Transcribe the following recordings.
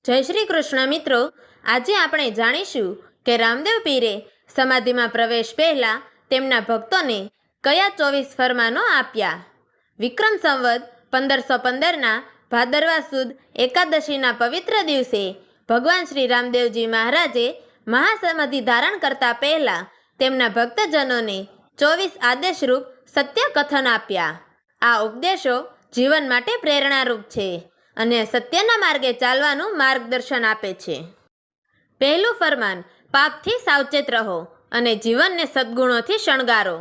જય શ્રી કૃષ્ણ મિત્રો, આજે આપણે જાણીશું કે રામદેવ પીરે સમાધિમાં પ્રવેશ પહેલા તેમના ભક્તોને કયા 24 ફરમાનો આપ્યા. વિક્રમ સંવત 1515ના ભાદરવા સુદ એકાદશીના પવિત્ર દિવસે ભગવાન શ્રી રામદેવજી મહારાજે મહાસમાધિ ધારણ કરતા પહેલા તેમના ભક્તજનોને 24 આદેશરૂપ સત્ય કથન આપ્યા. આ ઉપદેશો જીવન માટે પ્રેરણારૂપ છે અને સત્યના માર્ગે ચાલવાનું માર્ગદર્શન આપે છે. પહેલું ફરમાન, પાપથી સાવચેત રહો અને જીવનને સદ્ગુણોથી શણગારો.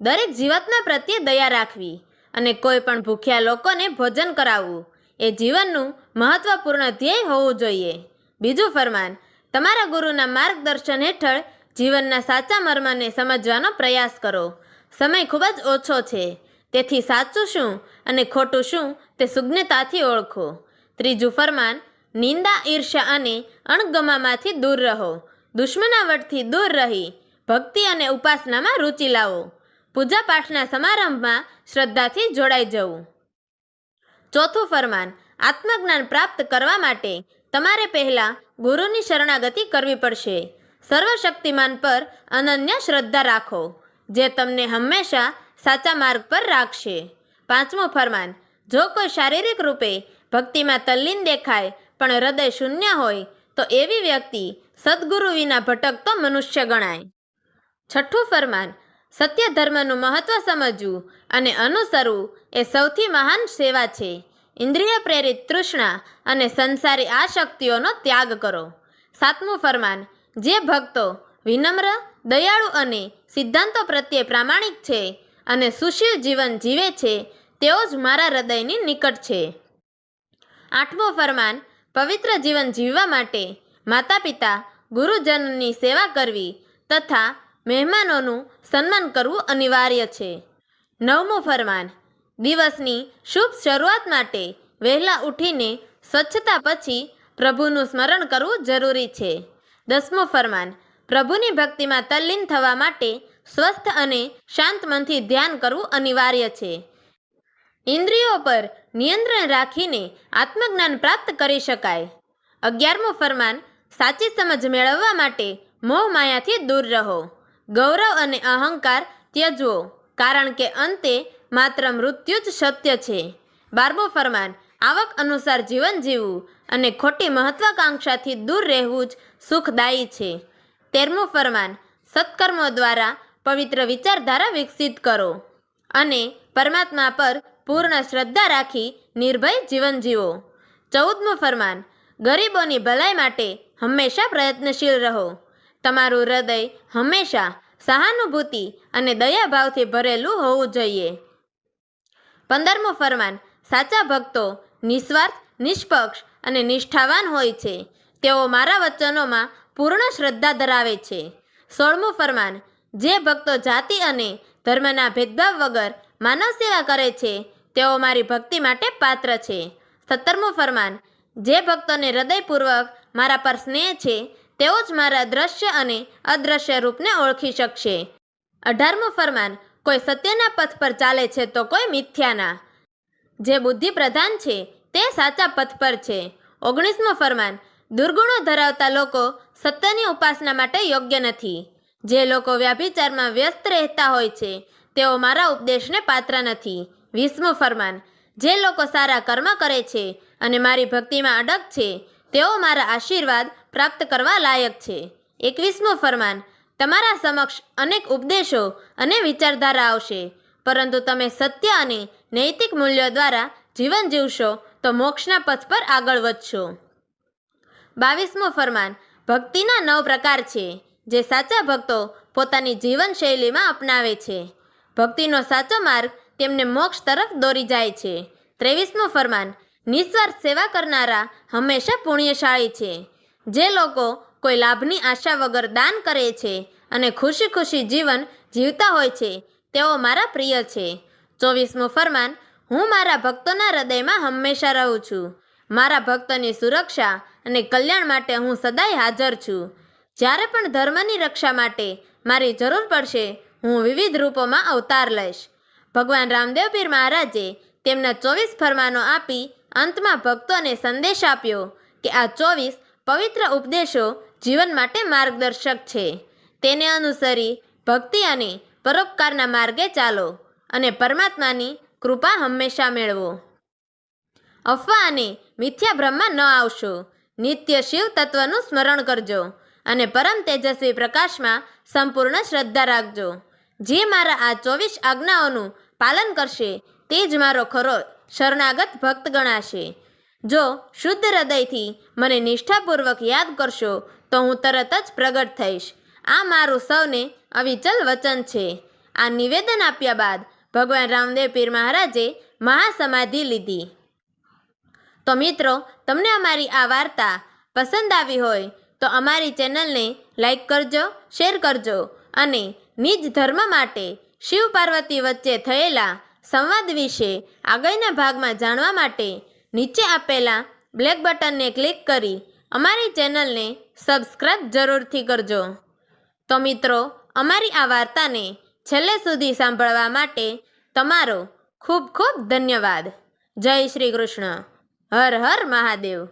દરેક જીવાત્મા પ્રત્યે દયા રાખવી અને કોઈ પણ ભૂખ્યા લોકોને ભોજન કરાવવું એ જીવનનું મહત્વપૂર્ણ ધ્યેય હોવું જોઈએ. બીજું ફરમાન, તમારા ગુરુના માર્ગદર્શન હેઠળ જીવનના સાચા મર્મને સમજવાનો પ્રયાસ કરો. સમય ખૂબ જ ઓછો છે, તેથી સાચું શું અને ખોટું શું તે સુજ્ઞતાથી ઓળખો. ત્રીજું ફરમાન, નિંદા, ઈર્ષ્યા અને અણગમામાંથી દૂર રહો. દુશ્મનાવટથી દૂર રહી ભક્તિ અને ઉપાસનામાં રુચિ લાવો. પૂજા પાઠના સમારંભમાં શ્રદ્ધાથી જોડાઈ જવું. ચોથું ફરમાન, આત્મજ્ઞાન પ્રાપ્ત કરવા માટે તમારે પહેલાં ગુરુની શરણાગતિ કરવી પડશે. સર્વશક્તિમાન પર અનન્ય શ્રદ્ધા રાખો, જે તમને હંમેશા સાચા માર્ગ પર રાખશે. પાંચમું ફરમાન, જો કોઈ શારીરિક રૂપે ભક્તિમાં તલ્લીન દેખાય પણ હૃદય શૂન્ય હોય તો એવી વ્યક્તિ સદગુરુ વિના ભટકતો મનુષ્ય ગણાય. છઠ્ઠું ફરમાન, સત્ય ધર્મનું મહત્વ સમજવું અને અનુસરવું એ સૌથી મહાન સેવા છે. ઇન્દ્રિય પ્રેરિત તૃષ્ણા અને સંસારી આસક્તિઓનો ત્યાગ કરો. સાતમું ફરમાન, જે ભક્તો વિનમ્ર, દયાળુ અને સિદ્ધાંતો પ્રત્યે પ્રામાણિક છે અને સુશીલ જીવન જીવે છે તેઓ જ મારા હૃદયની નિકટ છે. આઠમું ફરમાન, પવિત્ર જીવન જીવવા માટે માતા પિતા, ગુરુજનની સેવા કરવી તથા મહેમાનોનું સન્માન કરવું અનિવાર્ય છે. નવમું ફરમાન, દિવસની શુભ શરૂઆત માટે વહેલા ઉઠીને સ્વચ્છતા પછી પ્રભુનું સ્મરણ કરવું જરૂરી છે. દસમું ફરમાન, પ્રભુની ભક્તિમાં તલ્લીન થવા માટે સ્વસ્થ અને શાંત મનથી ધ્યાન કરવું અનિવાર્ય છે. ઇન્દ્રિયો પર નિયંત્રણ રાખીને આત્મજ્ઞાન પ્રાપ્ત કરી શકાય. 11મું ફરમાન, સાચી સમજ મેળવવા માટે મોહ માયાથી દૂર રહો. ગૌરવ અને અહંકાર ત્યજવો, કારણ કે અંતે માત્ર મૃત્યુ જ સત્ય છે. 12મું ફરમાન, આવક અનુસાર જીવન જીવવું અને ખોટી મહત્વાકાંક્ષાથી દૂર રહેવું જ સુખદાયી છે. 13મું ફરમાન, સત્કર્મો દ્વારા પવિત્ર વિચારધારા વિકસિત કરો અને પરમાત્મા પર પૂર્ણ શ્રદ્ધા રાખી નિર્ભય જીવન જીવો. 14મું ફરમાન, ગરીબોની ભલાઈ માટે હંમેશા પ્રયત્નશીલ રહો. તમારું હૃદય હંમેશા સહાનુભૂતિ અને દયાભાવથી ભરેલું હોવું જોઈએ. 15મું ફરમાન, સાચા ભક્તો નિસ્વાર્થ, નિષ્પક્ષ અને નિષ્ઠાવાન હોય છે. તેઓ મારા વચનોમાં પૂર્ણ શ્રદ્ધા ધરાવે છે. 16મું ફરમાન, જે ભક્તો જાતિ અને ધર્મના ભેદભાવ વગર માનવ સેવા કરે છે તેઓ મારી ભક્તિ માટે પાત્ર છે. 17મું ફરમાન, જે ભક્તોને હૃદયપૂર્વક મારા પર સ્નેહ છે તેઓ જ મારા દ્રશ્ય અને અદ્રશ્ય રૂપને ઓળખી શકશે. 18મું ફરમાન, કોઈ સત્યના પથ પર ચાલે છે તો કોઈ મિથ્યાના. જે બુદ્ધિ પ્રધાન છે તે સાચા પથ પર છે. 19મું ફરમાન, દુર્ગુણો ધરાવતા લોકો સત્યની ઉપાસના માટે યોગ્ય નથી. જે લોકો વ્યભિચારમાં વ્યસ્ત રહેતા હોય છે તેઓ મારા ઉપદેશને પાત્ર નથી. 20મું ફરમાન, જે લોકો સારા કર્મ કરે છે અને મારી ભક્તિમાં અડગ છે તેઓ મારા આશીર્વાદ પ્રાપ્ત કરવા લાયક છે. 21મું ફરમાન, તમારા સમક્ષ અનેક ઉપદેશો અને વિચારધારા આવશે, પરંતુ તમે સત્ય અને નૈતિક મૂલ્યો દ્વારા જીવન જીવશો તો મોક્ષના પથ પર આગળ વધશો. 22મું ફરમાન, ભક્તિના 9 પ્રકાર છે જે સાચા ભક્તો પોતાની જીવનશૈલીમાં અપનાવે છે. ભક્તિનો સાચો માર્ગ તેમને મોક્ષ તરફ દોરી જાય છે. 23મું ફરમાન, નિસ્વાર્થ સેવા કરનારા હંમેશા પુણ્યશાળી છે. જે લોકો કોઈ લાભની આશા વગર દાન કરે છે અને ખુશી ખુશી જીવન જીવતા હોય છે તેઓ મારા પ્રિય છે. 24મું ફરમાન, હું મારા ભક્તોના હૃદયમાં હંમેશા રહું છું. મારા ભક્તોની સુરક્ષા અને કલ્યાણ માટે હું સદાય હાજર છું. જ્યારે પણ ધર્મની રક્ષા માટે મારી જરૂર પડશે હું વિવિધ રૂપોમાં અવતાર લઈશ. ભગવાન રામદેવ પીર મહારાજે તેમના 24 ફરમાનો આપી અંતમાં ભક્તોને સંદેશ આપ્યો કે આ 24 પવિત્ર ઉપદેશો જીવન માટે માર્ગદર્શક છે. તેને અનુસરી ભક્તિ અને પરોપકારના માર્ગે ચાલો અને પરમાત્માની કૃપા હંમેશા મેળવો. અફવા અને મિથ્યા ભ્રમમાં ન આવશો. નિત્ય શિવ તત્વનું સ્મરણ કરજો અને પરમ તેજસ્વી પ્રકાશમાં સંપૂર્ણ શ્રદ્ધા રાખજો. જે મારા આ 24 આજ્ઞાઓનું પાલન કરશે તે જ મારો ખરો શરણાગત ભક્ત ગણાશે. જો શુદ્ધ હૃદયથી મને નિષ્ઠાપૂર્વક યાદ કરશો તો હું તરત જ પ્રગટ થઈશ. આ મારું સૌને અવિચલ વચન છે. આ નિવેદન આપ્યા બાદ ભગવાન રામદેવ પીર મહારાજે મહાસમાધિ લીધી. તો મિત્રો, તમને અમારી આ વાર્તા પસંદ આવી હોય તો અમારી ચેનલને લાઈક કરજો, શેર કરજો અને નિજ ધર્મ માટે શિવ પાર્વતી વચ્ચે થયેલા સંવાદ વિશે આગળના ભાગમાં જાણવા માટે નીચે આપેલા બ્લેક બટનને ક્લિક કરી અમારી ચેનલને સબસ્ક્રાઈબ જરૂરથી કરજો. તો મિત્રો, અમારી આ વાર્તાને છેલ્લે સુધી સાંભળવા માટે તમારો ખૂબ ખૂબ ધન્યવાદ. જય શ્રી કૃષ્ણ. હર હર મહાદેવ.